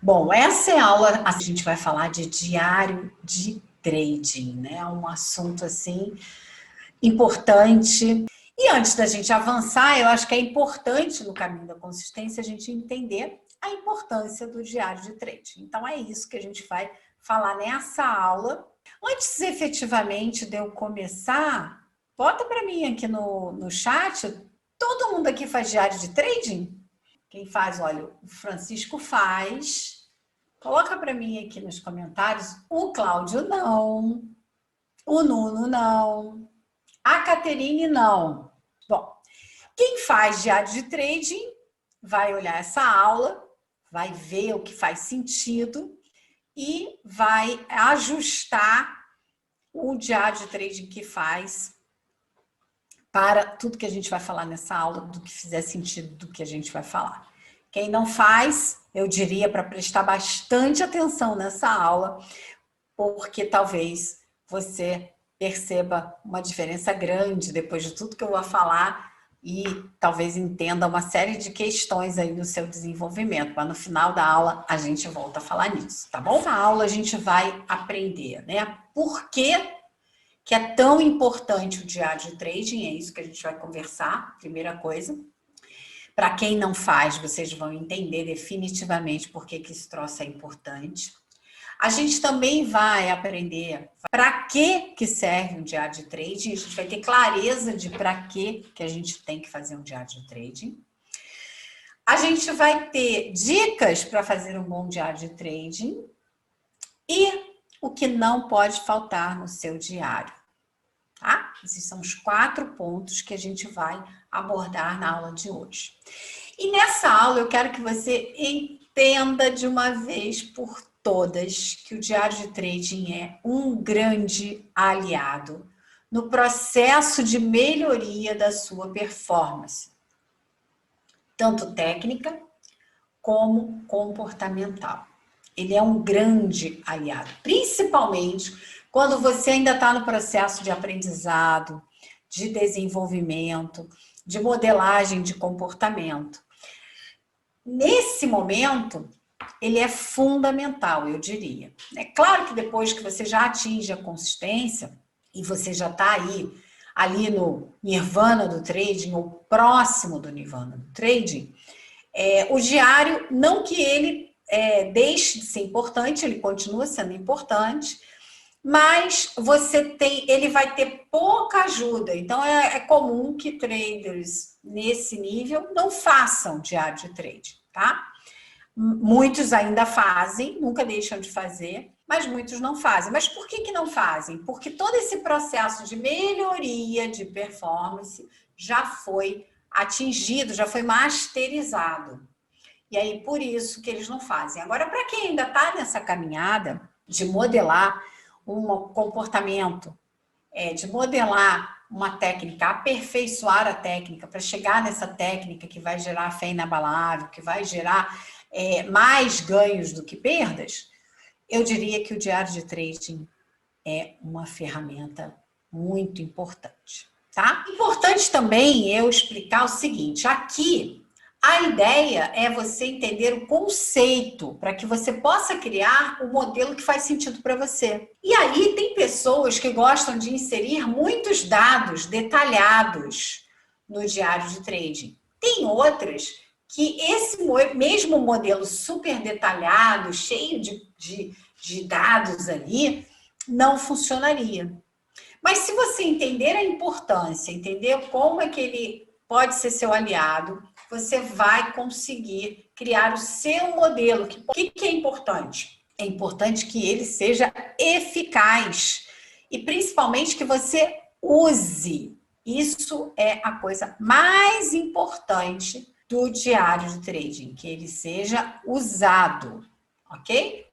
Bom, essa é a aula, a gente vai falar de diário de trading, né? É um assunto assim importante. E antes da gente avançar, eu acho que é importante no caminho da consistência a gente entender a importância do diário de trading. Então é isso que a gente vai falar nessa aula. Antes efetivamente de eu começar, bota para mim aqui no chat, todo mundo aqui faz diário de trading? Quem faz, olha, o Francisco faz. Coloca para mim aqui nos comentários. O Cláudio não. O Nuno não. A Caterine não. Bom, quem faz diário de trading vai olhar essa aula, vai ver o que faz sentido e vai ajustar o diário de trading que faz para tudo que a gente vai falar nessa aula, do que fizer sentido do que a gente vai falar. Quem não faz, eu diria para prestar bastante atenção nessa aula, porque talvez você perceba uma diferença grande depois de tudo que eu vou falar e talvez entenda uma série de questões aí no seu desenvolvimento, mas no final da aula a gente volta a falar nisso, tá bom? Nessa aula a gente vai aprender, né? Por que é tão importante o diário de trading, é isso que a gente vai conversar, primeira coisa. Para quem não faz, vocês vão entender definitivamente por que esse troço é importante. A gente também vai aprender para que serve um diário de trading, a gente vai ter clareza de para que a gente tem que fazer um diário de trading. A gente vai ter dicas para fazer um bom diário de trading e o que não pode faltar no seu diário. Tá? Esses são os 4 pontos que a gente vai abordar na aula de hoje. E nessa aula eu quero que você entenda de uma vez por todas que o diário de trading é um grande aliado no processo de melhoria da sua performance, tanto técnica como comportamental. Ele é um grande aliado, principalmente quando você ainda está no processo de aprendizado, de desenvolvimento, de modelagem de comportamento. Nesse momento, ele é fundamental, eu diria. É claro que depois que você já atinge a consistência e você já está ali no nirvana do trading, ou próximo do nirvana do trading, o diário, não que ele deixe de ser importante, ele continua sendo importante, mas ele vai ter pouca ajuda. Então, é comum que traders nesse nível não façam diário de trade, tá? Muitos ainda fazem, nunca deixam de fazer, mas muitos não fazem. Mas por que não fazem? Porque todo esse processo de melhoria de performance já foi atingido, já foi masterizado. E aí, por isso que eles não fazem. Agora, para quem ainda está nessa caminhada de modelar um comportamento, de modelar uma técnica, aperfeiçoar a técnica para chegar nessa técnica que vai gerar fé inabalável, que vai gerar mais ganhos do que perdas, eu diria que o diário de trading é uma ferramenta muito importante, tá? Importante também eu explicar o seguinte, aqui a ideia é você entender o conceito para que você possa criar o modelo que faz sentido para você. E aí tem pessoas que gostam de inserir muitos dados detalhados no diário de trading. Tem outras que esse mesmo modelo super detalhado, cheio de dados ali, não funcionaria. Mas se você entender a importância, entender como é que ele pode ser seu aliado, você vai conseguir criar o seu modelo. O que é importante? É importante que ele seja eficaz e principalmente que você use. Isso é a coisa mais importante do diário de trading, que ele seja usado, ok?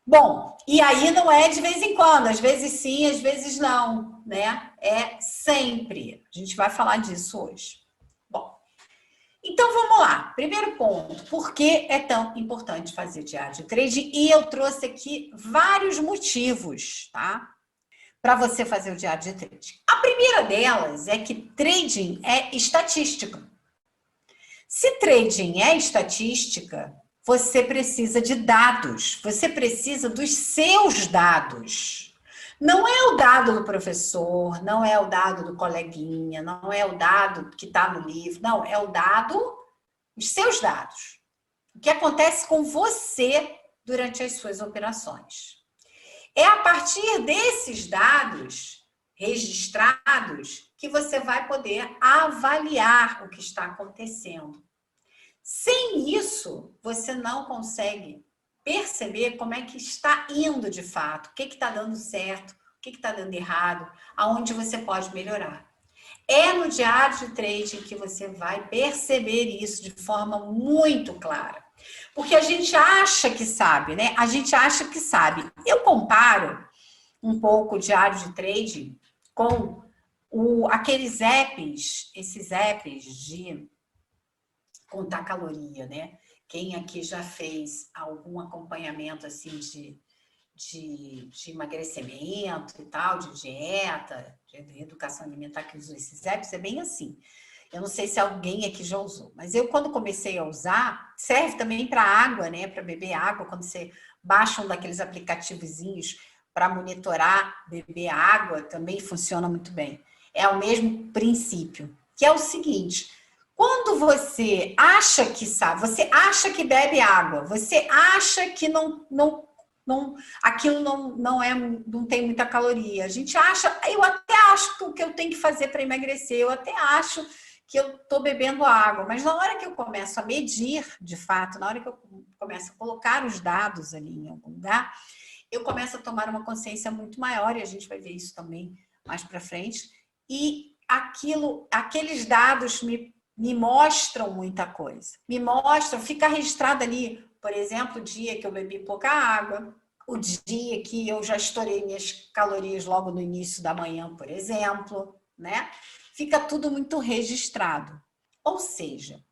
Bom, e aí não é de vez em quando, às vezes sim, às vezes não, né? É sempre. A gente vai falar disso hoje. Bom, então vamos lá. Primeiro ponto, por que é tão importante fazer diário de trading? E eu trouxe aqui vários motivos, tá? Para você fazer o diário de trading. A primeira delas é que trading é estatística. Se trading é estatística, você precisa de dados, você precisa dos seus dados. Não é o dado do professor, não é o dado do coleguinha, não é o dado que está no livro, não, é o dado, os seus dados. O que acontece com você durante as suas operações. É a partir desses dados registrados que você vai poder avaliar o que está acontecendo. Sem isso, você não consegue perceber como é que está indo de fato, o que está dando certo, o que está dando errado, aonde você pode melhorar. É no diário de trading que você vai perceber isso de forma muito clara. Porque a gente acha que sabe, né? A gente acha que sabe. Eu comparo um pouco o diário de trading com aqueles apps, esses apps de contar caloria, né? Quem aqui já fez algum acompanhamento assim de emagrecimento e tal, de dieta, de educação alimentar que usa esses apps, é bem assim. Eu não sei se alguém aqui já usou, mas eu quando comecei a usar, serve também para água, né? Para beber água, quando você baixa um daqueles aplicativozinhos para monitorar, beber água, também funciona muito bem. É o mesmo princípio, que é o seguinte: quando você acha que sabe, você acha que bebe água, você acha que aquilo não tem muita caloria. A gente acha, eu até acho que o que eu tenho que fazer para emagrecer, eu até acho que eu estou bebendo água, mas na hora que eu começo a medir, de fato, na hora que eu começo a colocar os dados ali em algum lugar, eu começo a tomar uma consciência muito maior, e a gente vai ver isso também mais para frente, e aqueles dados me mostram muita coisa. Me mostram, fica registrado ali, por exemplo, o dia que eu bebi pouca água, o dia que eu já estourei minhas calorias logo no início da manhã, por exemplo, né? Fica tudo muito registrado. Ou seja,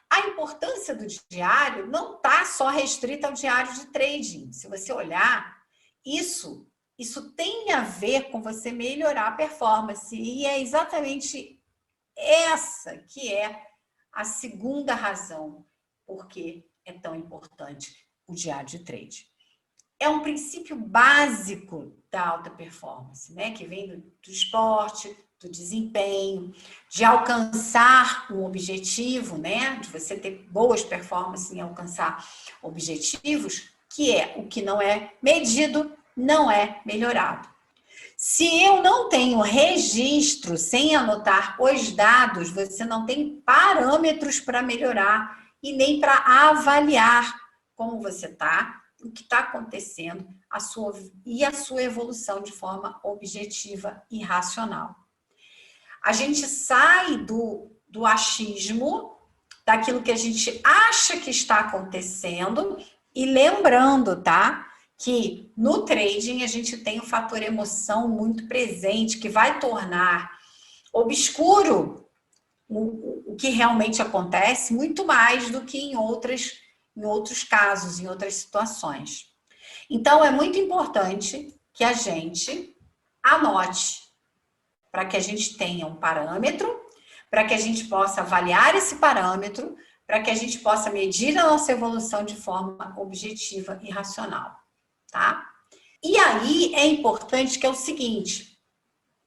a importância do diário não está só restrita ao diário de trading. Se você olhar, isso tem a ver com você melhorar a performance. E é exatamente essa que é a segunda razão por que é tão importante o diário de trade. É um princípio básico da alta performance, né? Que vem do esporte, do desempenho, de alcançar um objetivo, né? De você ter boas performances em alcançar objetivos, que é o que não é medido, não é melhorado. Se eu não tenho registro sem anotar os dados, você não tem parâmetros para melhorar e nem para avaliar como você está, o que está acontecendo, a sua evolução de forma objetiva e racional. A gente sai do achismo, daquilo que a gente acha que está acontecendo, e lembrando, tá? Que no trading a gente tem um fator emoção muito presente, que vai tornar obscuro o que realmente acontece, muito mais do que em outros casos, em outras situações. Então, é muito importante que a gente anote, para que a gente tenha um parâmetro, para que a gente possa avaliar esse parâmetro, para que a gente possa medir a nossa evolução de forma objetiva e racional, tá? E aí é importante que é o seguinte,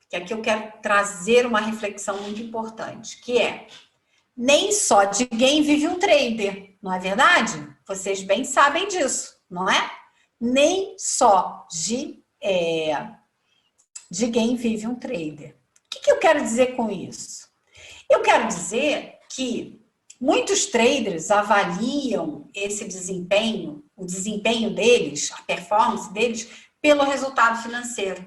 que aqui eu quero trazer uma reflexão muito importante, que é: nem só de quem vive um trader, não é verdade? Vocês bem sabem disso, não é? Nem só de quem vive um trader. O que eu quero dizer com isso? Eu quero dizer que muitos traders avaliam esse desempenho, o desempenho deles, a performance deles, pelo resultado financeiro.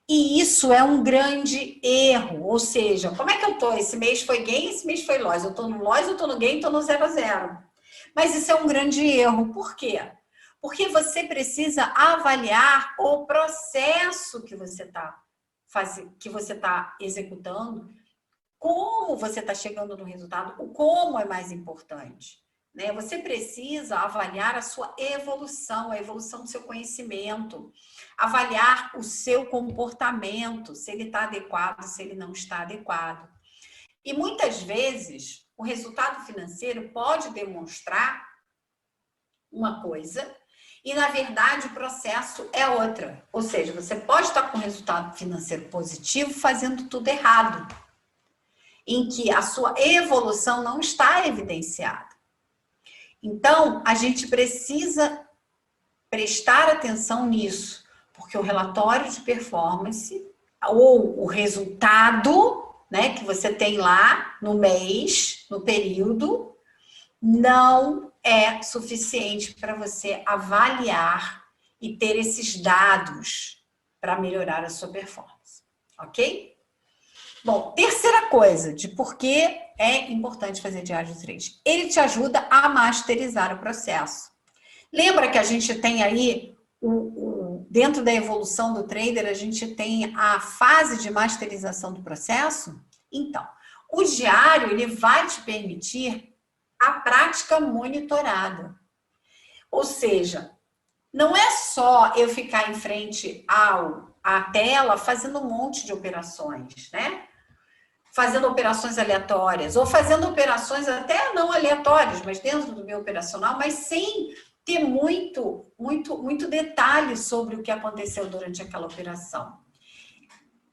E isso é um grande erro, ou seja, como é que eu tô? Esse mês foi gain, esse mês foi loss. Eu tô no loss, eu tô no gain, tô no 0 a 0. Mas isso é um grande erro. Por quê? Porque você precisa avaliar o processo que você está executando, como você está chegando no resultado, o como é mais importante. Né? Você precisa avaliar a sua evolução, a evolução do seu conhecimento, avaliar o seu comportamento, se ele está adequado, se ele não está adequado. E muitas vezes o resultado financeiro pode demonstrar uma coisa e, na verdade, o processo é outra. Ou seja, você pode estar com resultado financeiro positivo fazendo tudo errado, em que a sua evolução não está evidenciada. Então, a gente precisa prestar atenção nisso, porque o relatório de performance ou o resultado, né, que você tem lá no mês, no período, não é suficiente para você avaliar e ter esses dados para melhorar a sua performance, ok? Bom, terceira coisa de por que é importante fazer diário de trade. Ele te ajuda a masterizar o processo. Lembra que a gente tem aí, dentro da evolução do trader, a gente tem a fase de masterização do processo? Então, o diário, ele vai te permitir a prática monitorada. Ou seja, não é só eu ficar em frente à tela fazendo um monte de operações, né? Fazendo operações aleatórias, ou fazendo operações até não aleatórias, mas dentro do meu operacional, mas sem ter muito detalhe sobre o que aconteceu durante aquela operação.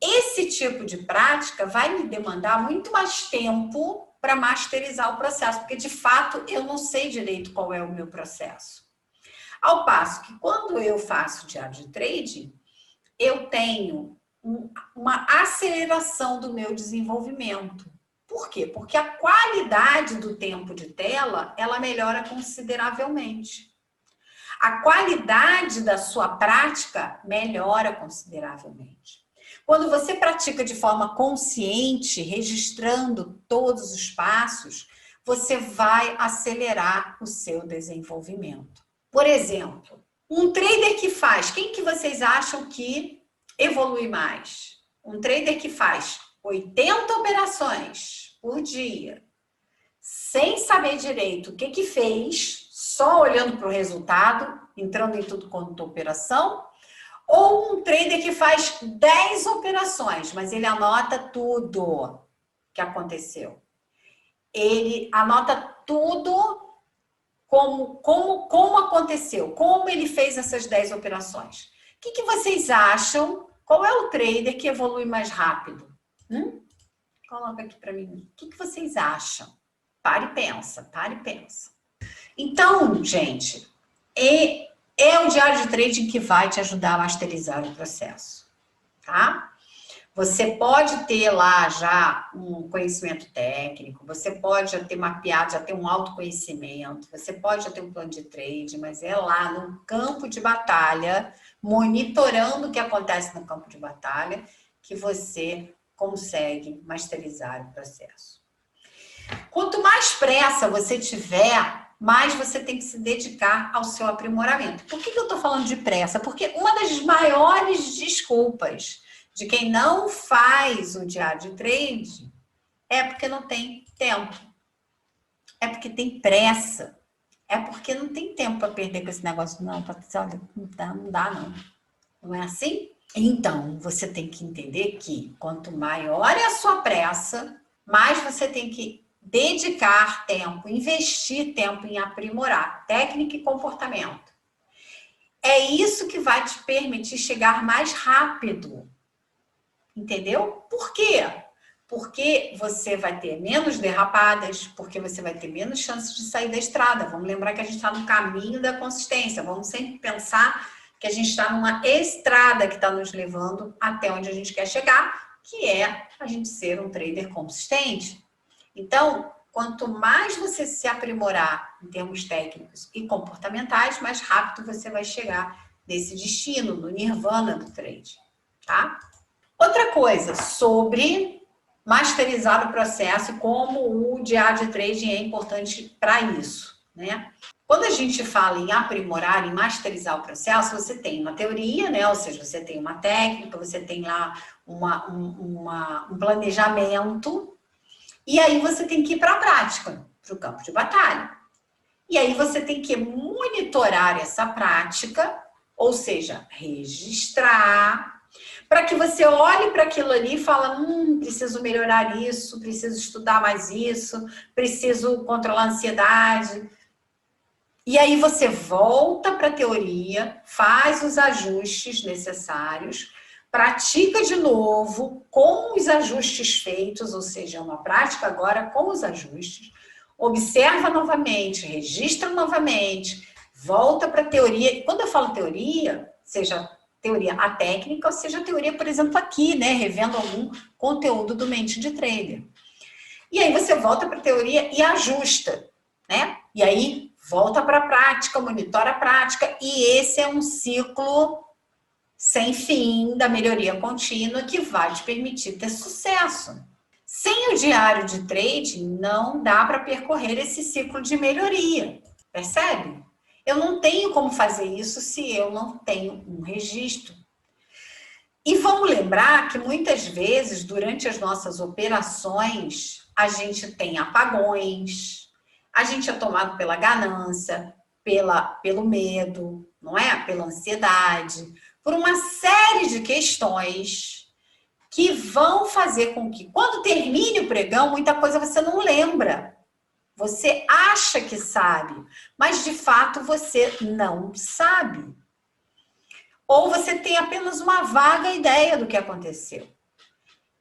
Esse tipo de prática vai me demandar muito mais tempo para masterizar o processo, porque de fato eu não sei direito qual é o meu processo. Ao passo que quando eu faço diário de trade, eu tenho uma aceleração do meu desenvolvimento. Por quê? Porque a qualidade do tempo de tela, ela melhora consideravelmente. A qualidade da sua prática melhora consideravelmente. Quando você pratica de forma consciente, registrando todos os passos, você vai acelerar o seu desenvolvimento. Por exemplo, um trader que faz, quem que vocês acham que evolui mais? Um trader que faz 80 operações por dia, sem saber direito o que que fez, só olhando para o resultado, entrando em tudo quanto operação, ou um trader que faz 10 operações, mas ele anota tudo que aconteceu. Ele anota tudo como aconteceu, como ele fez essas 10 operações. O que vocês acham? Qual é o trader que evolui mais rápido? Coloca aqui para mim. O que vocês acham? Pare e pensa, pare e pensa. Então, gente, é o diário de trading que vai te ajudar a masterizar o processo, tá? Você pode ter lá já um conhecimento técnico, você pode já ter mapeado, já ter um autoconhecimento, você pode já ter um plano de trade, mas é lá no campo de batalha, monitorando o que acontece no campo de batalha, que você consegue masterizar o processo. Quanto mais pressa você tiver, mais você tem que se dedicar ao seu aprimoramento. Por que eu estou falando de pressa? Porque uma das maiores desculpas de quem não faz o diário de trade é porque não tem tempo. É porque tem pressa. É porque não tem tempo para perder com esse negócio. Não, Patrícia, não dá, não. Não é assim? Então, você tem que entender que quanto maior é a sua pressa, mais você tem que dedicar tempo, investir tempo em aprimorar técnica e comportamento. É isso que vai te permitir chegar mais rápido. Entendeu? Por quê? Porque você vai ter menos derrapadas, porque você vai ter menos chances de sair da estrada. Vamos lembrar que a gente está no caminho da consistência. Vamos sempre pensar que a gente está numa estrada que está nos levando até onde a gente quer chegar, que é a gente ser um trader consistente. Então, quanto mais você se aprimorar em termos técnicos e comportamentais, mais rápido você vai chegar nesse destino, no nirvana do trade, tá? Outra coisa sobre masterizar o processo e como o diário de trading é importante para isso, né? Quando a gente fala em aprimorar, em masterizar o processo, você tem uma teoria, né? Ou seja, você tem uma técnica, você tem lá um planejamento, e aí você tem que ir para a prática, para o campo de batalha. E aí você tem que monitorar essa prática, ou seja, registrar, para que você olhe para aquilo ali e fala, preciso melhorar isso, preciso estudar mais isso, preciso controlar a ansiedade. E aí você volta para a teoria, faz os ajustes necessários, pratica de novo com os ajustes feitos, ou seja, uma prática agora com os ajustes, observa novamente, registra novamente, volta para a teoria. E quando eu falo teoria, seja teoria a técnica, ou seja, a teoria, por exemplo, aqui, né, revendo algum conteúdo do Mente de Trader. E aí você volta para a teoria e ajusta, né? E aí volta para a prática, monitora a prática, e esse é um ciclo sem fim da melhoria contínua que vai te permitir ter sucesso. Sem o diário de trading, não dá para percorrer esse ciclo de melhoria, percebe? Eu não tenho como fazer isso se eu não tenho um registro. E vamos lembrar que muitas vezes, durante as nossas operações, a gente tem apagões, a gente é tomado pela ganância, pelo medo, não é? Pela ansiedade, por uma série de questões que vão fazer com que, quando termine o pregão, muita coisa você não lembra. Você acha que sabe, mas de fato você não sabe. Ou você tem apenas uma vaga ideia do que aconteceu.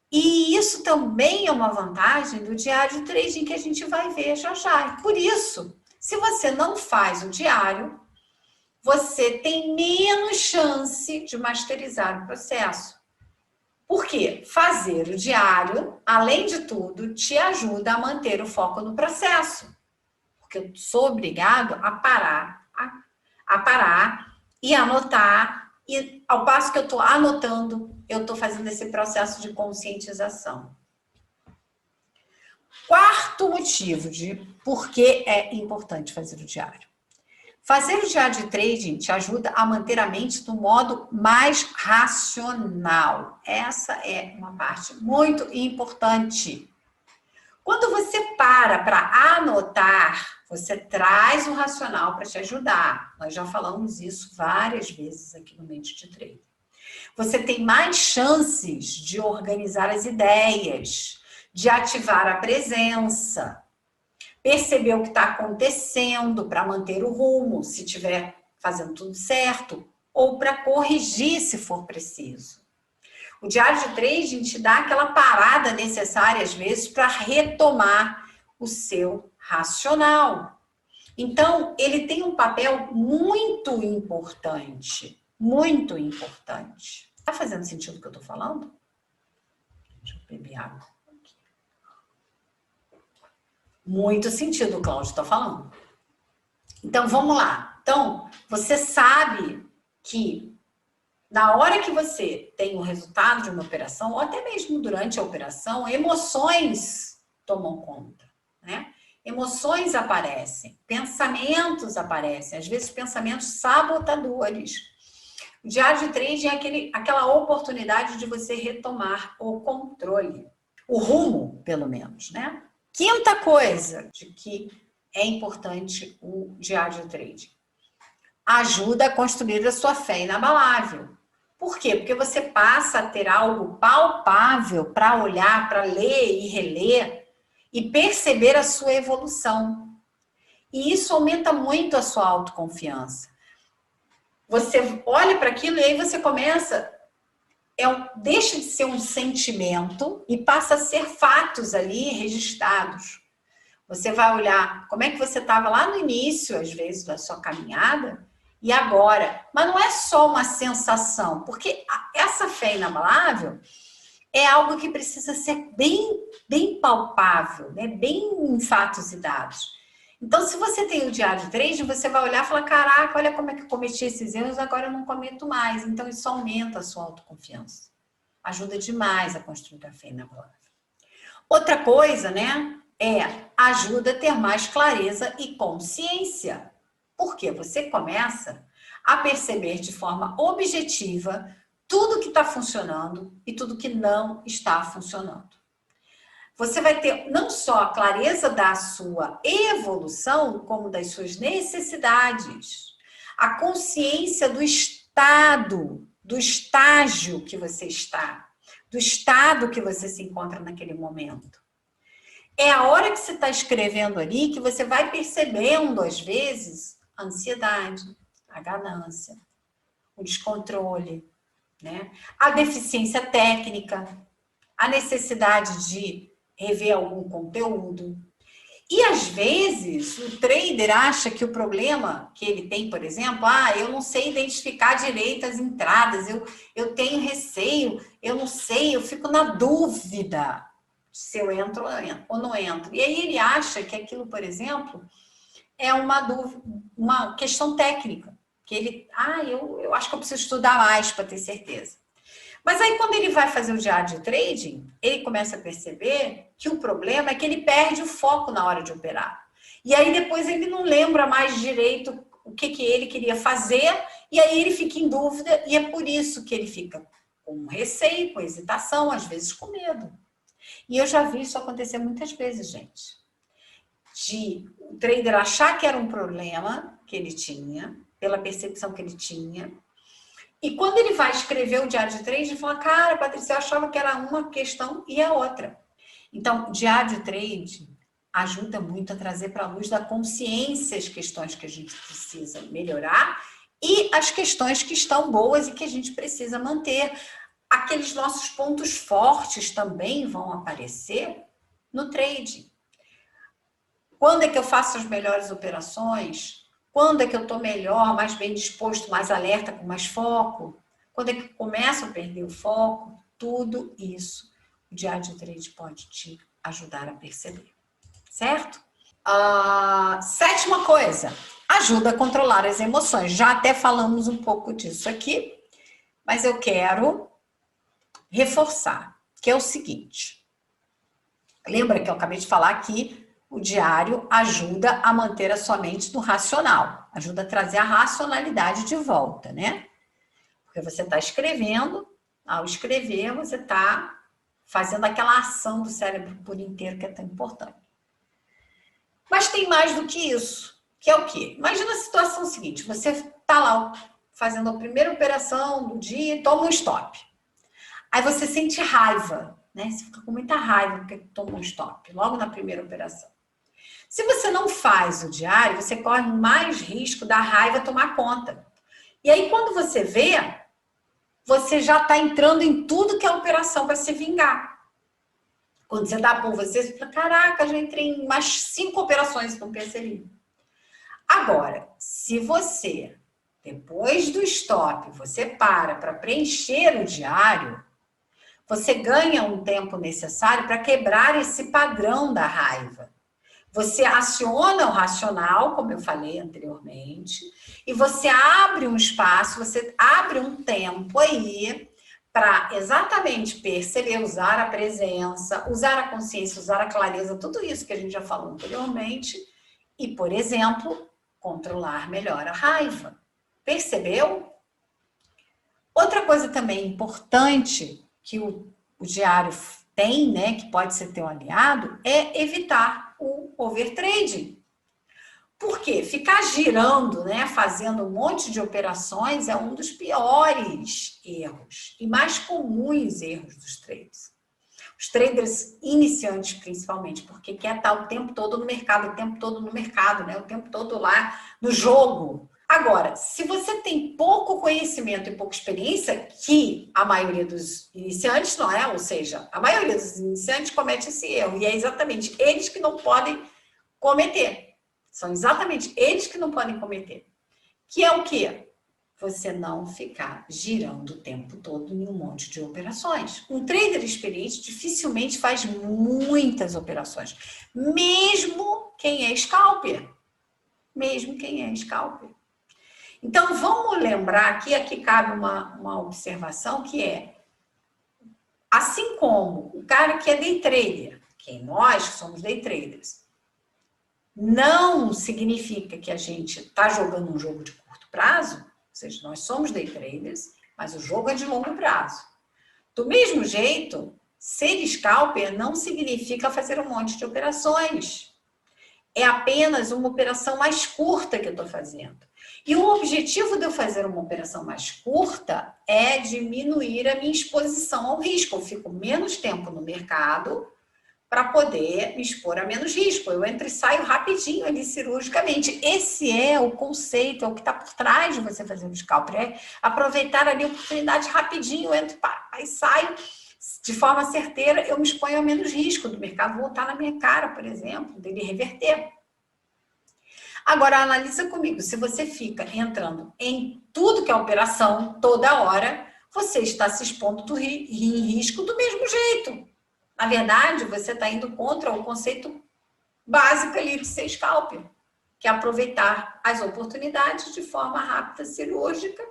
E isso também é uma vantagem do diário de trading que a gente vai ver já já. E por isso, se você não faz o diário, você tem menos chance de masterizar o processo. Por quê? Fazer o diário, além de tudo, te ajuda a manter o foco no processo. Porque eu sou obrigado a parar e anotar. E ao passo que eu estou anotando, eu estou fazendo esse processo de conscientização. Quarto motivo de por que é importante fazer o diário. Fazer o diário de trading te ajuda a manter a mente no modo mais racional. Essa é uma parte muito importante. Quando você para anotar, você traz o racional para te ajudar. Nós já falamos isso várias vezes aqui no Mente de Trader. Você tem mais chances de organizar as ideias, de ativar a presença, perceber o que está acontecendo para manter o rumo, se estiver fazendo tudo certo, ou para corrigir se for preciso. O diário de trading te dá aquela parada necessária, às vezes, para retomar o seu racional. Então, ele tem um papel muito importante. Muito importante. Está fazendo sentido o que eu estou falando? Deixa eu beber água. Muito sentido, o Cláudio está falando. Então, vamos lá. Então, você sabe que na hora que você tem o resultado de uma operação, ou até mesmo durante a operação, emoções tomam conta, né? Emoções aparecem, pensamentos aparecem, às vezes pensamentos sabotadores. O diário de trading é aquela oportunidade de você retomar o controle, o rumo, pelo menos, né? Quinta coisa de que é importante o diário de trading. Ajuda a construir a sua fé inabalável. Por quê? Porque você passa a ter algo palpável para olhar, para ler e reler e perceber a sua evolução. E isso aumenta muito a sua autoconfiança. Você olha para aquilo e aí você começa... deixa de ser um sentimento e passa a ser fatos ali registrados. Você vai olhar como é que você estava lá no início, às vezes, da sua caminhada, e agora. Mas não é só uma sensação, porque essa fé inabalável é algo que precisa ser bem palpável, né? Bem em fatos e dados. Então, se você tem o diário de trading, você vai olhar e falar, caraca, olha como é que eu cometi esses erros, agora eu não cometo mais. Então, isso aumenta a sua autoconfiança. Ajuda demais a construir a fé inabalável. Outra coisa, né, ajuda a ter mais clareza e consciência. Porque você começa a perceber de forma objetiva tudo que está funcionando e tudo que não está funcionando. Você vai ter não só a clareza da sua evolução, como das suas necessidades. A consciência do estado, do estágio que você está, do estado que você se encontra naquele momento. É a hora que você está escrevendo ali que você vai percebendo, às vezes, A ansiedade, a ganância, o descontrole, né? A deficiência técnica, a necessidade de rever algum conteúdo. E, às vezes, o trader acha que o problema que ele tem, por exemplo, eu não sei identificar direito as entradas, eu tenho receio, eu não sei, eu fico na dúvida se eu entro ou não entro. E aí ele acha que aquilo, por exemplo, é uma dúvida, uma questão técnica, que ele, eu acho que eu preciso estudar mais para ter certeza. Mas aí, quando ele vai fazer o diário de trading, ele começa a perceber que o problema é que ele perde o foco na hora de operar. E aí, depois, ele não lembra mais direito o que ele queria fazer, e aí ele fica em dúvida, e é por isso que ele fica com receio, com hesitação, às vezes com medo. E eu já vi isso acontecer muitas vezes, gente. De o trader achar que era um problema que ele tinha, pela percepção que ele tinha, e quando ele vai escrever o diário de trade, ele fala, cara, Patrícia, eu achava que era uma questão e a outra. Então, o diário de trade ajuda muito a trazer para a luz da consciência as questões que a gente precisa melhorar e as questões que estão boas e que a gente precisa manter. Aqueles nossos pontos fortes também vão aparecer no trade. Quando é que eu faço as melhores operações? Quando é que eu estou melhor, mais bem disposto, mais alerta, com mais foco? Quando é que eu começo a perder o foco? Tudo isso o diário de trade pode te ajudar a perceber, certo? Sétima coisa, ajuda a controlar as emoções. Já até falamos um pouco disso aqui, mas eu quero reforçar, que é o seguinte. Lembra que eu acabei de falar que o diário ajuda a manter a sua mente no racional, ajuda a trazer a racionalidade de volta, né? Porque você está escrevendo, ao escrever você está fazendo aquela ação do cérebro por inteiro que é tão importante. Mas tem mais do que isso, que é o quê? Imagina a situação seguinte, você está lá fazendo a primeira operação do dia e toma um stop. Aí você sente raiva, né? Você fica com muita raiva porque toma um stop, logo na primeira operação. Se você não faz o diário, você corre mais risco da raiva tomar conta. E aí, quando você vê, você já está entrando em tudo que é operação para se vingar. Quando você dá por você fala, caraca, já entrei em mais 5 operações e não percebi. Agora, se você, depois do stop, você para preencher o diário, você ganha um tempo necessário para quebrar esse padrão da raiva. Você aciona o racional, como eu falei anteriormente, e você abre um espaço, você abre um tempo aí para exatamente perceber, usar a presença, usar a consciência, usar a clareza, tudo isso que a gente já falou anteriormente, e, por exemplo, controlar melhor a raiva. Percebeu? Outra coisa também importante que o diário tem, né, que pode ser teu aliado, é evitar o overtrading. Por quê? Ficar girando, né, fazendo um monte de operações é um dos piores erros e mais comuns erros dos traders. Os traders iniciantes, principalmente, porque quer estar o tempo todo no mercado, né, o tempo todo lá no jogo. Agora, se você tem pouco conhecimento e pouca experiência, que a maioria dos iniciantes não é, ou seja, a maioria dos iniciantes comete esse erro, e é exatamente eles que não podem cometer. São exatamente eles que não podem cometer. Que é o quê? Você não ficar girando o tempo todo em um monte de operações. Um trader experiente dificilmente faz muitas operações, mesmo quem é scalper. Mesmo quem é scalper. Então, vamos lembrar aqui cabe uma observação que é, assim como o cara que é day trader, que nós que somos day traders, não significa que a gente está jogando um jogo de curto prazo, ou seja, nós somos day traders, mas o jogo é de longo prazo. Do mesmo jeito, ser scalper não significa fazer um monte de operações. É apenas uma operação mais curta que eu estou fazendo. E o objetivo de eu fazer uma operação mais curta é diminuir a minha exposição ao risco. Eu fico menos tempo no mercado para poder me expor a menos risco. Eu entro e saio rapidinho ali cirurgicamente. Esse é o conceito, é o que está por trás de você fazer o scalp, é aproveitar ali a oportunidade rapidinho, eu entro, pá, aí saio de forma certeira, eu me exponho a menos risco do mercado voltar na minha cara, por exemplo, dele reverter. Agora, analisa comigo, se você fica entrando em tudo que é operação, toda hora, você está se expondo em risco do mesmo jeito. Na verdade, você está indo contra o conceito básico ali de ser scalp, que é aproveitar as oportunidades de forma rápida, cirúrgica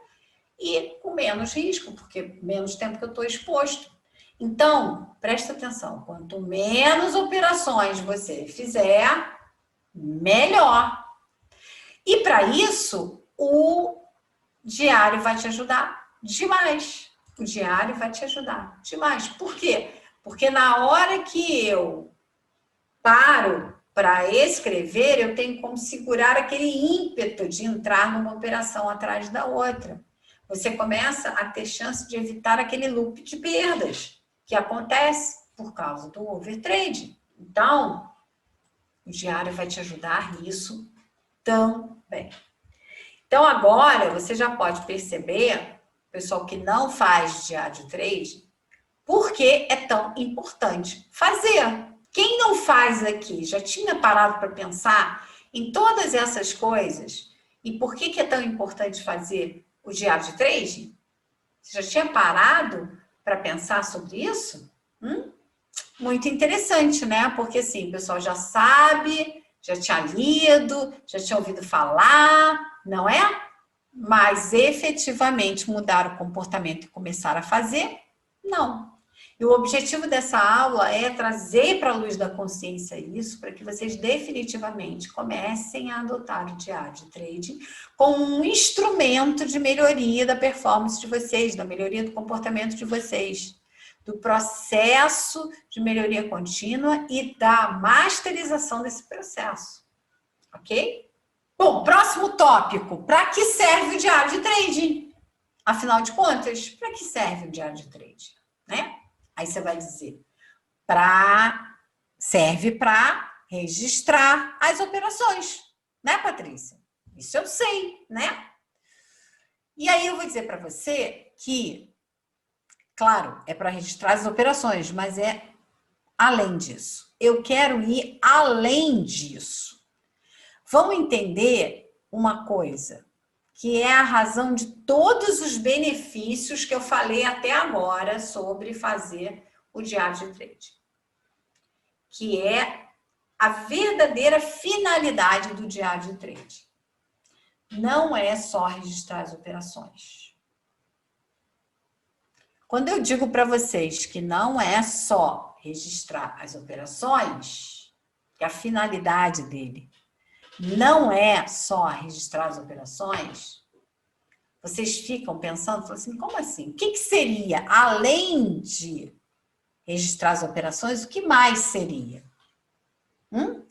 e com menos risco, porque menos tempo que eu estou exposto. Então, presta atenção, quanto menos operações você fizer, melhor. E para isso, o diário vai te ajudar demais. O diário vai te ajudar demais. Por quê? Porque na hora que eu paro para escrever, eu tenho como segurar aquele ímpeto de entrar numa operação atrás da outra. Você começa a ter chance de evitar aquele loop de perdas que acontece por causa do overtrade. Então, o diário vai te ajudar nisso também. Então, agora, você já pode perceber, pessoal que não faz diário de trade, por que é tão importante fazer. Quem não faz aqui já tinha parado para pensar em todas essas coisas e por que é tão importante fazer o diário de trade? Você já tinha parado para pensar sobre isso? Muito interessante, né? Porque assim, o pessoal já sabe, já tinha lido, já tinha ouvido falar, não é? Mas efetivamente mudar o comportamento e começar a fazer, não. E o objetivo dessa aula é trazer para a luz da consciência isso, para que vocês definitivamente comecem a adotar o diário de trading como um instrumento de melhoria da performance de vocês, da melhoria do comportamento de vocês, do processo de melhoria contínua e da masterização desse processo. Ok? Bom, próximo tópico. Para que serve o diário de trading? Afinal de contas, para que serve o diário de trading? Né? Aí você vai dizer, serve para registrar as operações, né, Patrícia? Isso eu sei, né? E aí eu vou dizer para você que, claro, é para registrar as operações, mas é além disso. Eu quero ir além disso. Vamos entender uma coisa, que é a razão de todos os benefícios que eu falei até agora sobre fazer o diário de trade. Que é a verdadeira finalidade do diário de trade. Não é só registrar as operações. Quando eu digo para vocês que não é só registrar as operações, que a finalidade dele não é só registrar as operações, vocês ficam pensando, falam assim, como assim? O que seria, além de registrar as operações, o que mais seria? O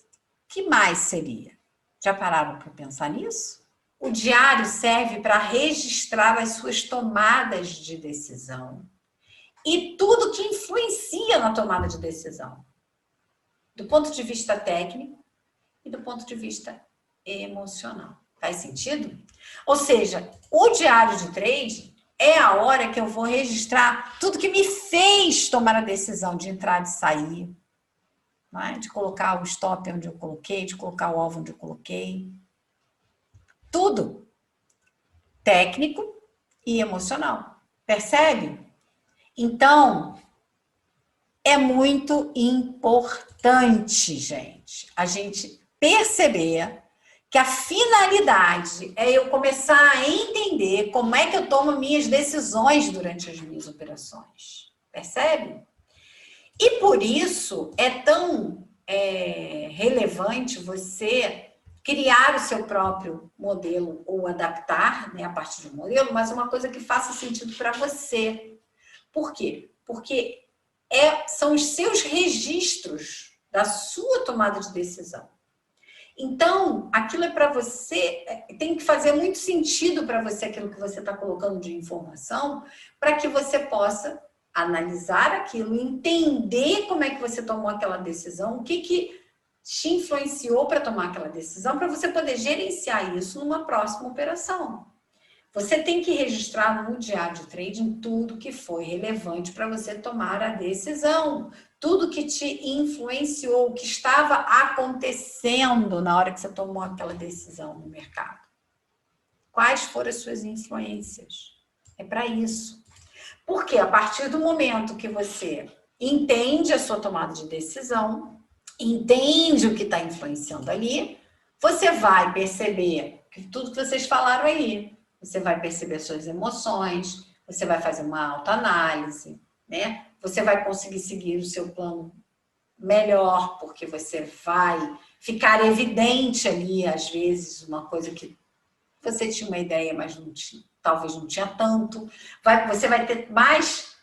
que mais seria? Já pararam para pensar nisso? O diário serve para registrar as suas tomadas de decisão e tudo que influencia na tomada de decisão, do ponto de vista técnico e do ponto de vista emocional. Faz sentido? Ou seja, o diário de trade é a hora que eu vou registrar tudo que me fez tomar a decisão de entrar e de sair, não é? De colocar o stop onde eu coloquei, de colocar o alvo onde eu coloquei. Tudo. Técnico e emocional. Percebe? Então, é muito importante, gente, a gente perceber que a finalidade é eu começar a entender como é que eu tomo minhas decisões durante as minhas operações. Percebe? E por isso é tão relevante você criar o seu próprio modelo ou adaptar, né, a partir de um modelo, mas uma coisa que faça sentido para você. Por quê? Porque são os seus registros da sua tomada de decisão. Então, aquilo é para você, tem que fazer muito sentido para você aquilo que você está colocando de informação, para que você possa analisar aquilo, entender como é que você tomou aquela decisão, o que te influenciou para tomar aquela decisão, para você poder gerenciar isso numa próxima operação. Você tem que registrar no diário de trading tudo que foi relevante para você tomar a decisão, tudo que te influenciou, o que estava acontecendo na hora que você tomou aquela decisão no mercado. Quais foram as suas influências? É para isso. Porque a partir do momento que você entende a sua tomada de decisão, entende o que está influenciando ali, você vai perceber que tudo que vocês falaram aí, você vai perceber suas emoções, você vai fazer uma autoanálise, né? Você vai conseguir seguir o seu plano melhor, porque você vai ficar evidente ali, às vezes, uma coisa que você tinha uma ideia, mas não tinha, talvez não tinha tanto. Você vai ter mais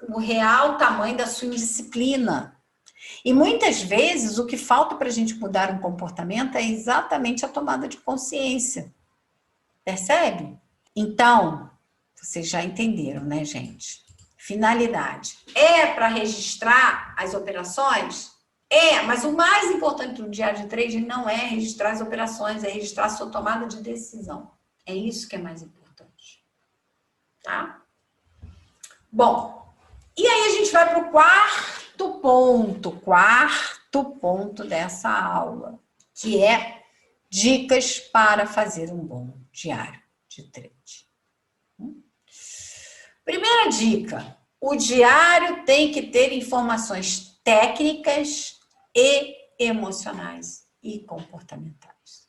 o real tamanho da sua indisciplina. E muitas vezes o que falta para a gente mudar um comportamento é exatamente a tomada de consciência. Percebe? Então, vocês já entenderam, né, gente? Finalidade. É para registrar as operações? É, mas o mais importante do diário de trading não é registrar as operações, é registrar a sua tomada de decisão. É isso que é mais importante. Tá? Bom, e aí a gente vai para o quarto ponto dessa aula, que é dicas para fazer um bom diário de trade. Primeira dica, o diário tem que ter informações técnicas e emocionais e comportamentais.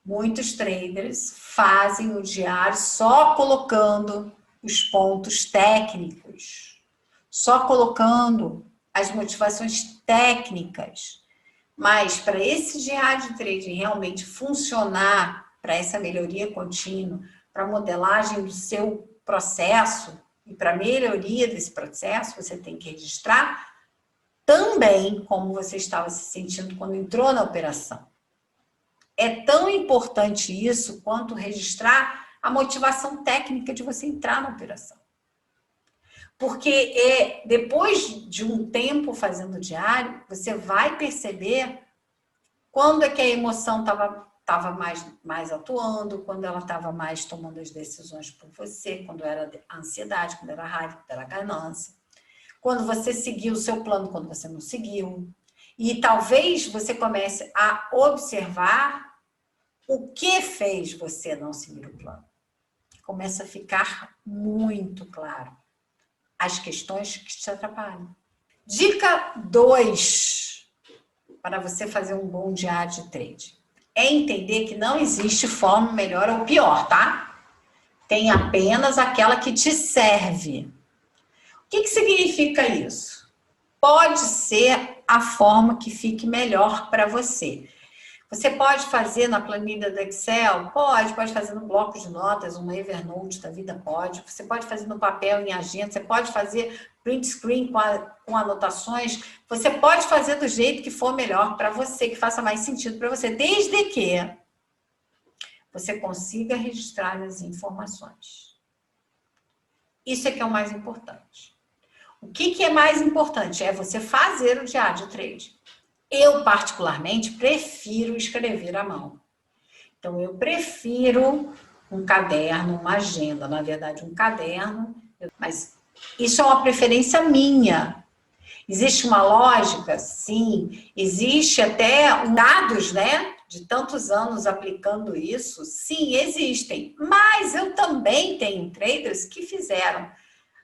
Muitos traders fazem o diário só colocando os pontos técnicos, só colocando as motivações técnicas. Mas para esse diário de trading realmente funcionar, para essa melhoria contínua, para a modelagem do seu processo e para a melhoria desse processo, você tem que registrar também como você estava se sentindo quando entrou na operação. É tão importante isso quanto registrar a motivação técnica de você entrar na operação. Porque depois de um tempo fazendo diário, você vai perceber quando é que a emoção estava mais atuando, quando ela estava mais tomando as decisões por você, quando era a ansiedade, quando era a raiva, quando era a ganância. Quando você seguiu o seu plano, quando você não seguiu. E talvez você comece a observar o que fez você não seguir o plano. Começa a ficar muito claro as questões que te atrapalham. Dica 2 para você fazer um bom diário de trade é entender que não existe forma melhor ou pior, tá? Tem apenas aquela que te serve. O que significa isso? Pode ser a forma que fique melhor para você. Você pode fazer na planilha do Excel? Pode fazer no bloco de notas, um Evernote da vida, pode. Você pode fazer no papel, em agenda, você pode fazer print screen com anotações. Você pode fazer do jeito que for melhor para você, que faça mais sentido para você, desde que você consiga registrar as informações. Isso é que é o mais importante. O que é mais importante? É você fazer o diário de trade. Eu, particularmente, prefiro escrever à mão. Então, eu prefiro um caderno, uma agenda, na verdade, um caderno, mas isso é uma preferência minha. Existe uma lógica? Sim. Existe até dados, né? De tantos anos aplicando isso? Sim, existem. Mas eu também tenho traders que fizeram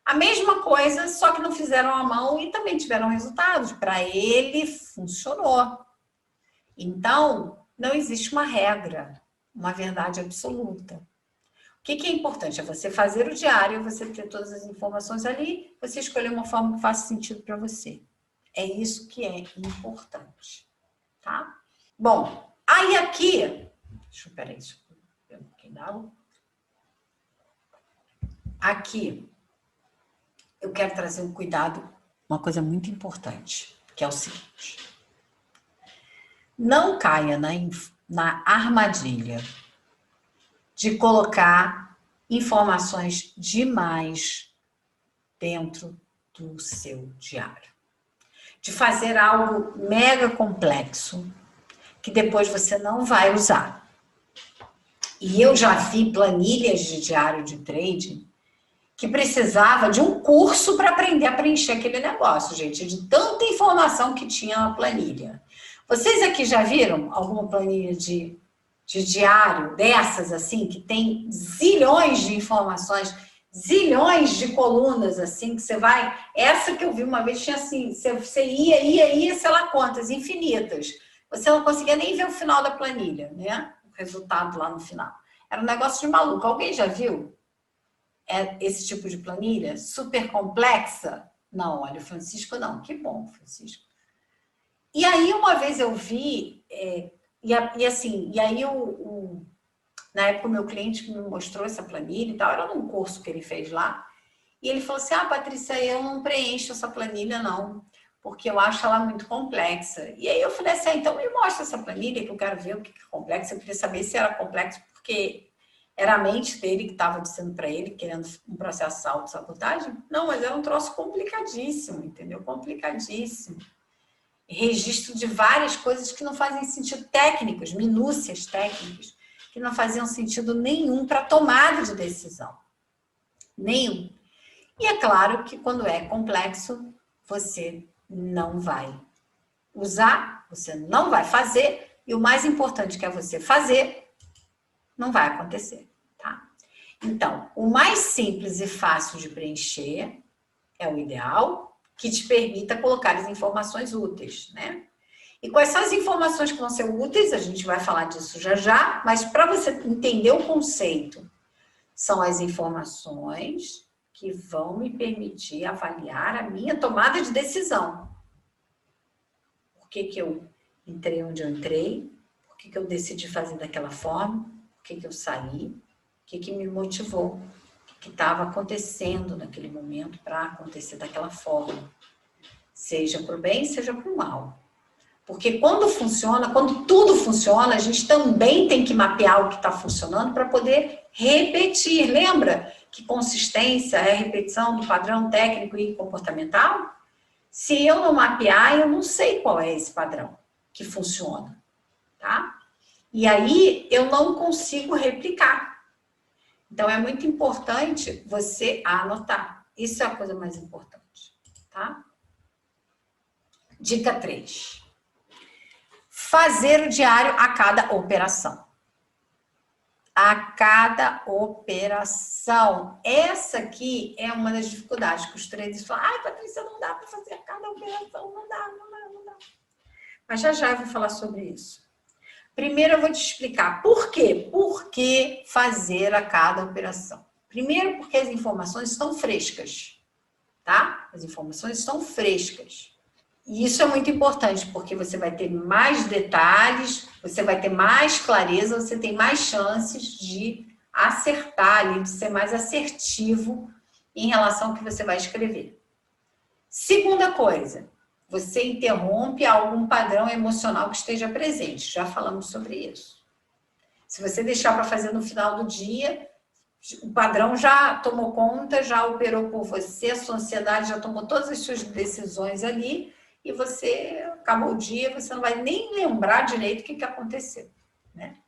a mesma coisa, só que não fizeram à mão e também tiveram resultados. Para ele, funcionou. Então, não existe uma regra, uma verdade absoluta. O que é importante? É você fazer o diário, você ter todas as informações ali, você escolher uma forma que faça sentido para você. É isso que é importante, tá? Bom, aí aqui... Deixa eu, peraí, um pouquinho d'água. Aqui... eu quero trazer um cuidado, uma coisa muito importante, que é o seguinte. Não caia na armadilha de colocar informações demais dentro do seu diário. De fazer algo mega complexo que depois você não vai usar. E eu já vi planilhas de diário de trading que precisava de um curso para aprender a preencher aquele negócio, gente, de tanta informação que tinha na planilha. Vocês aqui já viram alguma planilha de diário dessas, assim, que tem zilhões de informações, zilhões de colunas, assim, que você vai... Essa que eu vi uma vez tinha assim, você ia, sei lá quantas, infinitas. Você não conseguia nem ver o final da planilha, né? O resultado lá no final. Era um negócio de maluco. Alguém já viu esse tipo de planilha? Super complexa? Não, olha, o Francisco não. Que bom, Francisco. E aí, uma vez eu vi... E aí na época o meu cliente me mostrou essa planilha e tal, era num curso que ele fez lá, e ele falou assim, Patrícia, eu não preencho essa planilha não, porque eu acho ela muito complexa. E aí eu falei assim, então me mostra essa planilha que eu quero ver o que é complexo. Eu queria saber se era complexo, porque era a mente dele que estava dizendo para ele, querendo um processo de autossabotagem. Não, mas era um troço complicadíssimo, entendeu? Complicadíssimo. Registro de várias coisas que não fazem sentido, técnicos, minúcias técnicas, que não faziam sentido nenhum para tomada de decisão. Nenhum. E é claro que quando é complexo, você não vai usar, você não vai fazer, e o mais importante que é você fazer, não vai acontecer, tá? Então, o mais simples e fácil de preencher é o ideal, que te permita colocar as informações úteis, né? E quais são as informações que vão ser úteis? A gente vai falar disso já já, mas para você entender o conceito, são as informações que vão me permitir avaliar a minha tomada de decisão. Por que eu entrei onde eu entrei? Por que eu decidi fazer daquela forma? Por que eu saí? O que me motivou? O que estava acontecendo naquele momento para acontecer daquela forma? Seja para o bem, seja para o mal. Porque quando funciona, quando tudo funciona, a gente também tem que mapear o que está funcionando para poder repetir. Lembra que consistência é a repetição do padrão técnico e comportamental? Se eu não mapear, eu não sei qual é esse padrão que funciona, tá? E aí eu não consigo replicar. Então é muito importante você anotar. Isso é a coisa mais importante, tá? Dica 3. Fazer o diário a cada operação. A cada operação. Essa aqui é uma das dificuldades que os traders falam. Patrícia, não dá para fazer a cada operação. Não dá. Mas já eu vou falar sobre isso. Primeiro eu vou te explicar por quê. Por que fazer a cada operação? Primeiro porque as informações estão frescas, tá? As informações estão frescas. E isso é muito importante, porque você vai ter mais detalhes, você vai ter mais clareza, você tem mais chances de acertar, de ser mais assertivo em relação ao que você vai escrever. Segunda coisa, você interrompe algum padrão emocional que esteja presente. Já falamos sobre isso. Se você deixar para fazer no final do dia, o padrão já tomou conta, já operou por você, a sua ansiedade já tomou todas as suas decisões ali, e você, acabou o dia, você não vai nem lembrar direito o que aconteceu, né?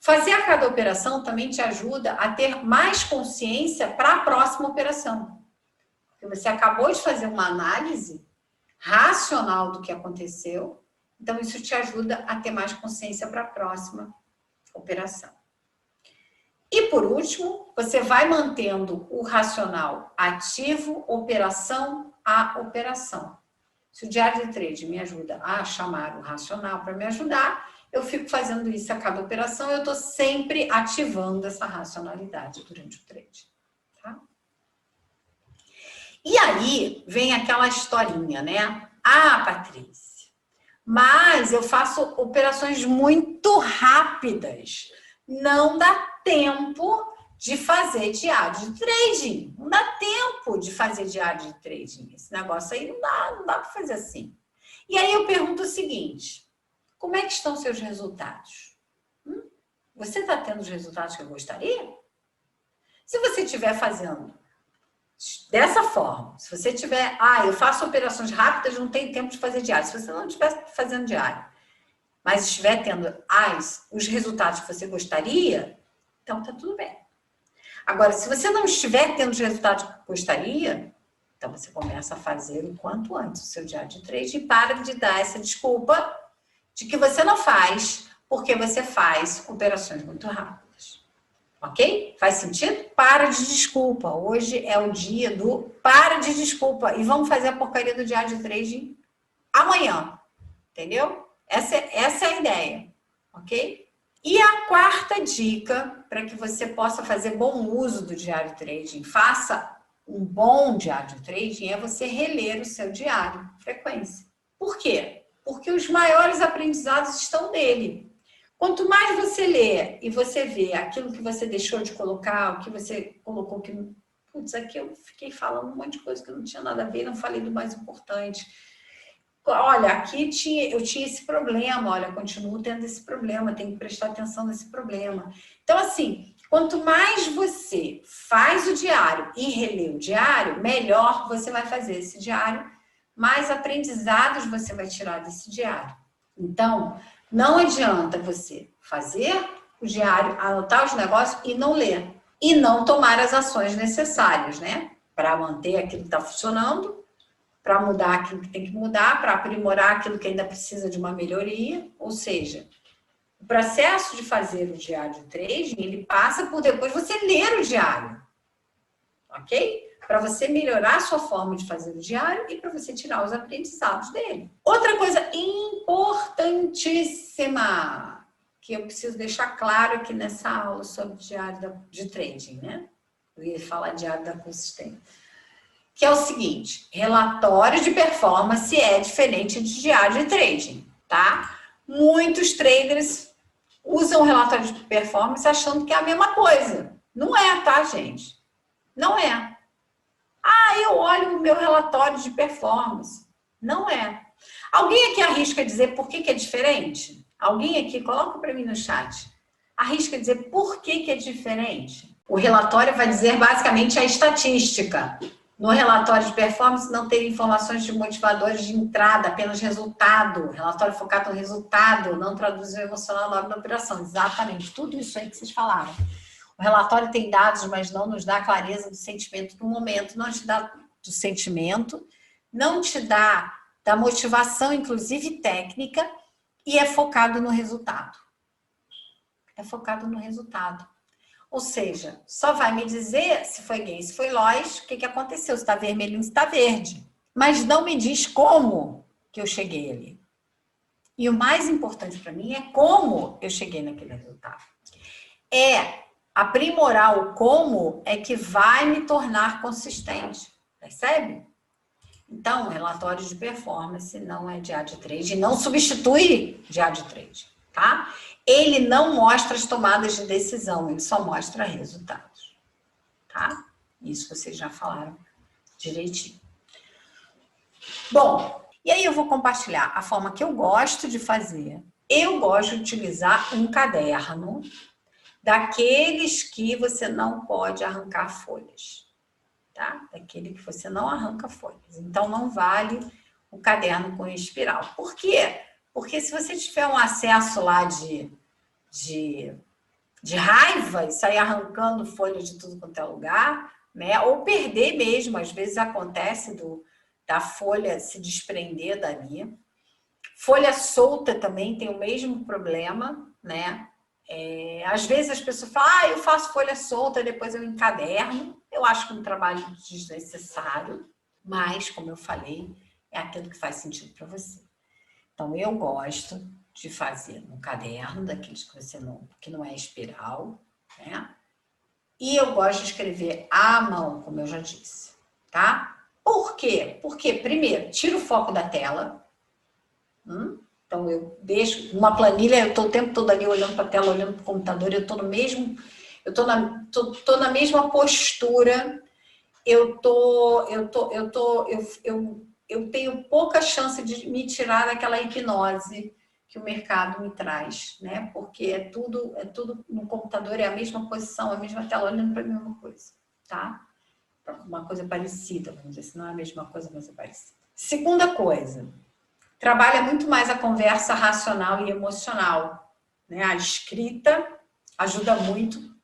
Fazer a cada operação também te ajuda a ter mais consciência para a próxima operação. Porque você acabou de fazer uma análise racional do que aconteceu, então isso te ajuda a ter mais consciência para a próxima operação. E por último, você vai mantendo o racional ativo, operação a operação. Se o diário de trade me ajuda a chamar o racional para me ajudar, eu fico fazendo isso a cada operação, eu estou sempre ativando essa racionalidade durante o trade. Tá? E aí vem aquela historinha, né? Patrícia, mas eu faço operações muito rápidas. Não dá tempo de fazer diário de trading. Não dá tempo de fazer diário de trading. Esse negócio aí não dá para fazer assim. E aí eu pergunto o seguinte, como é que estão seus resultados? Você está tendo os resultados que eu gostaria? Se você estiver fazendo Dessa forma, se você tiver, eu faço operações rápidas, não tenho tempo de fazer diário. Se você não estiver fazendo diário, mas estiver tendo os resultados que você gostaria, então tá tudo bem. Agora, se você não estiver tendo os resultados que gostaria, então você começa a fazer o quanto antes o seu diário de trade e para de dar essa desculpa de que você não faz porque você faz operações muito rápidas. Ok? Faz sentido? Para de desculpa. Hoje é o dia do para de desculpa e vamos fazer a porcaria do diário de trade amanhã. Entendeu? Essa é a ideia. Ok? E a quarta dica para que você possa fazer bom uso do diário trading, faça um bom diário de trading, é você reler o seu diário com frequência. Por quê? Porque os maiores aprendizados estão nele. Quanto mais você lê e você vê aquilo que você deixou de colocar, o que você colocou que... Putz, aqui eu fiquei falando um monte de coisa que não tinha nada a ver, não falei do mais importante. Olha, aqui eu tinha esse problema, olha, continuo tendo esse problema, tenho que prestar atenção nesse problema. Então, assim, quanto mais você faz o diário e relê o diário, melhor você vai fazer esse diário, mais aprendizados você vai tirar desse diário. Então, não adianta você fazer o diário, anotar os negócios e não ler. E não tomar as ações necessárias, né? Para manter aquilo que está funcionando, para mudar aquilo que tem que mudar, para aprimorar aquilo que ainda precisa de uma melhoria. Ou seja, o processo de fazer o diário de trading, ele passa por depois você ler o diário. Ok? Para você melhorar a sua forma de fazer o diário e para você tirar os aprendizados dele. Outra coisa importantíssima que eu preciso deixar claro aqui nessa aula sobre diário de trading, né? Eu ia falar diário da consistência. Que é o seguinte, relatório de performance é diferente de diário de trading, tá? Muitos traders usam o relatório de performance achando que é a mesma coisa. Não é, tá, gente? Não é. Eu olho o meu relatório de performance. Não é. Alguém aqui arrisca dizer por que é diferente? Alguém aqui, coloca para mim no chat. Arrisca dizer por que é diferente? O relatório vai dizer basicamente a estatística. No relatório de performance não tem informações de motivadores de entrada, apenas resultado. Relatório focado no resultado, não traduz o emocional na hora da operação. Exatamente, tudo isso aí que vocês falaram. O relatório tem dados, mas não nos dá clareza do sentimento no momento, não te dá do sentimento, não te dá da motivação, inclusive técnica, e é focado no resultado. É focado no resultado. Ou seja, só vai me dizer se foi gain, se foi loss, o que aconteceu, se está vermelho, se está verde. Mas não me diz como que eu cheguei ali. E o mais importante para mim é como eu cheguei naquele resultado. Aprimorar o como é que vai me tornar consistente. Percebe? Então, relatório de performance não é diário de trade, não substitui diário de trade, tá? Ele não mostra as tomadas de decisão, ele só mostra resultados, tá? Isso vocês já falaram direitinho. Bom, e aí eu vou compartilhar a forma que eu gosto de fazer. Eu gosto de utilizar um caderno daqueles que você não pode arrancar folhas, tá? Daquele que você não arranca folhas. Então, não vale o caderno com espiral. Por quê? Porque se você tiver um acesso lá de raiva e sair arrancando folha de tudo quanto é lugar, né? Ou perder mesmo, às vezes acontece da folha se desprender dali. Folha solta também tem o mesmo problema, né? Às vezes as pessoas falam, eu faço folha solta, depois eu encaderno. Eu acho que é um trabalho desnecessário, mas, como eu falei, é aquilo que faz sentido para você. Então, eu gosto de fazer no caderno, daqueles que não é espiral, né? E eu gosto de escrever à mão, como eu já disse, tá? Por quê? Porque, primeiro, tiro o foco da tela. Então, eu deixo uma planilha, eu estou o tempo todo ali olhando para a tela, olhando para o computador, eu estou no mesmo... Eu estou na mesma postura, eu tenho pouca chance de me tirar daquela hipnose que o mercado me traz, né? Porque é tudo no computador, é a mesma posição, a mesma tela, olhando para a mesma coisa, tá? uma coisa parecida, vamos dizer, se não é a mesma coisa, mas é parecida. Segunda coisa, trabalha muito mais a conversa racional e emocional, né? A escrita ajuda muito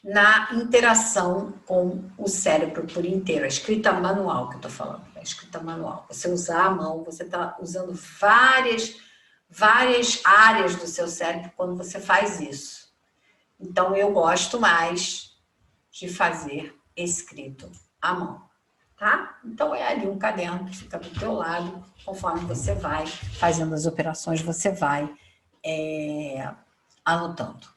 na interação com o cérebro por inteiro. A escrita manual que eu tô falando, a escrita manual. Você usar a mão, você tá usando várias áreas do seu cérebro quando você faz isso. Então, eu gosto mais de fazer escrito à mão, tá? Então, é ali um caderno que fica do teu lado, conforme você vai fazendo as operações, você vai anotando,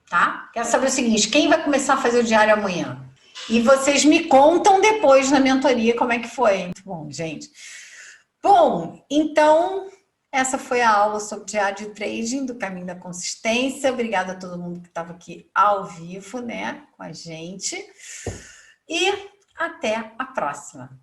tá? Quero saber o seguinte, quem vai começar a fazer o diário amanhã? E vocês me contam depois na mentoria como é que foi. Muito bom, gente. Bom, então, essa foi a aula sobre diário de trading do Caminho da Consistência. Obrigada a todo mundo que estava aqui ao vivo, né, com a gente. E até a próxima.